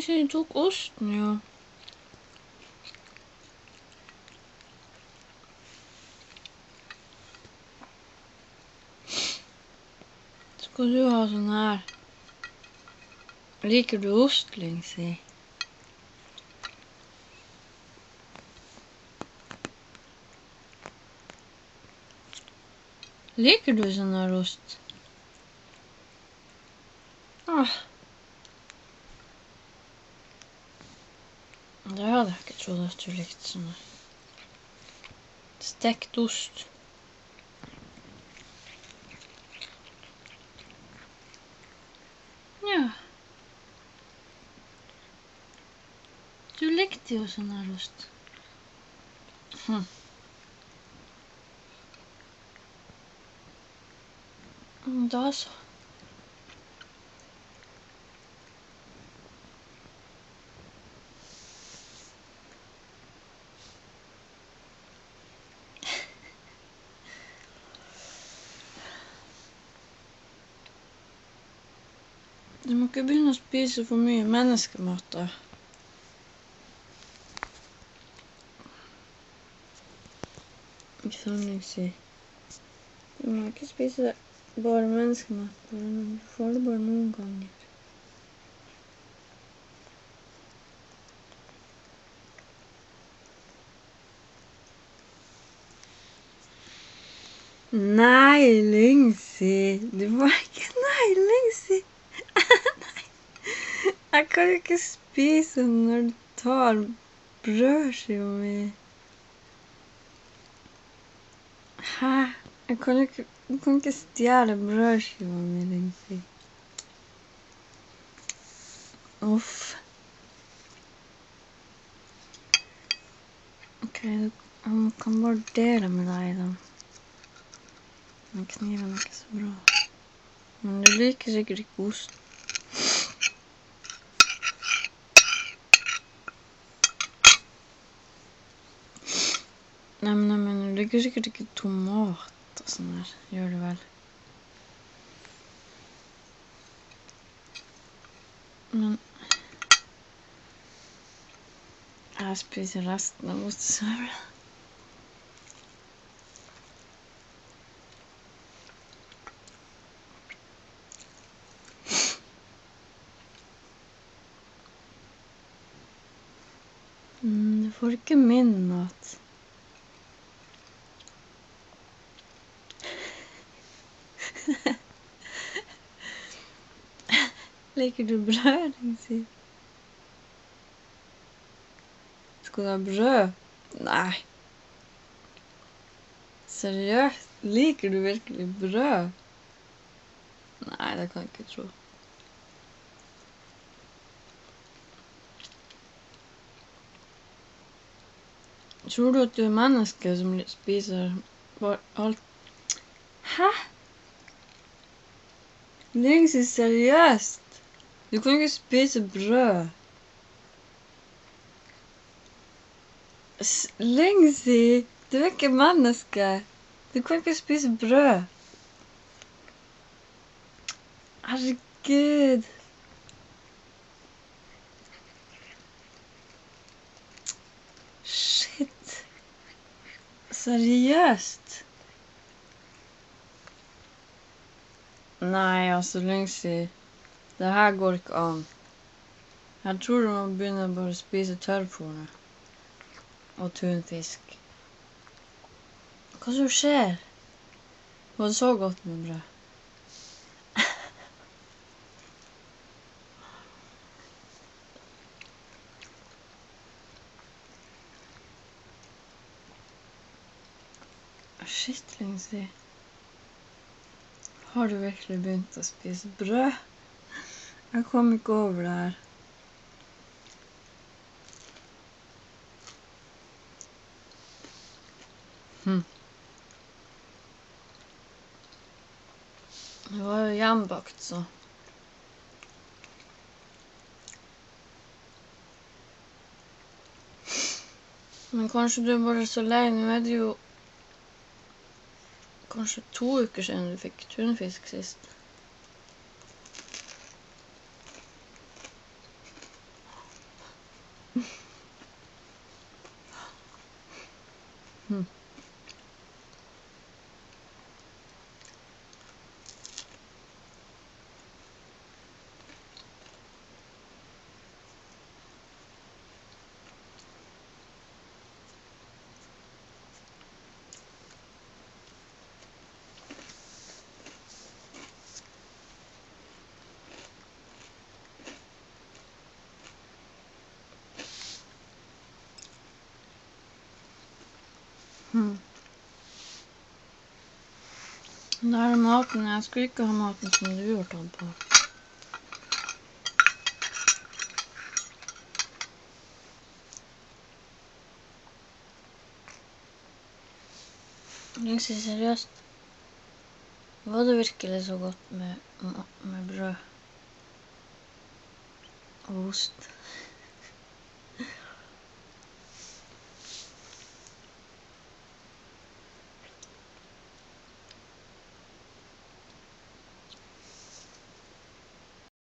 lenge siden du tok osten, jo. Skal du ha sånn her? Liker du ost, Lingsi? Liker du sånn her ost? Det hadde jeg ikke trodd at du likte sånn her. Stekt ost. Ja. Du likte jo sånn her ost. Da så. Du må ikke begynne å spise for mye menneskemat da. Ikke sånn, Lingsi. Du må ikke spise bare menneskemat. Du får det bare noen ganger. Nei, Lingsi. Du må ikke... Nei, Lingsi. Nei. Jeg kan jo ikke spise når du tar brødskiva mi. Hæ? Du kan ikke stjele brødskiva mi, Lingsi. Uff. Ok, jeg kan bare dele med deg da. Men kniven ikke så bra. Men du liker sikkert ikke ost. Nei, men du liker sikkert ikke tomat og sånn der. Gjør du vel? Men... Jeg spiser resten av ostesmøret. Du får ikke min mat. Liker du brød, Lingsi? Skal du ha brød? Nei. Seriøst? Liker du virkelig brød? Nei, det kan jeg ikke tro. Tror du at du er menneske som spiser bare alt? Hæ? Lingsi, seriøst? Du kan ikke spise brød. Lingsi, du er ikke menneske. Du kan ikke spise brød. Herregud. Shit. Seriøst? Nei, altså, Lingsi. Det her går ikke an. Jeg tror du må begynne å bare spise tørrfôrene. Og tunfisk. Hva som skjer? Var det så godt med brød? Shit, Lingsi. Har du virkelig begynt å spise brød? Jeg kom ikke over det her. Det var jo hjemmebakt, så. Men kanskje du er bare så lei. Nå er det jo kanskje 2 uker siden du fikk tunfisk sist. Det här är maten. Jag skulle inte ha maten som du gjort den på. Lingsi, seriøst. Var det virkelig så godt med brød og ost?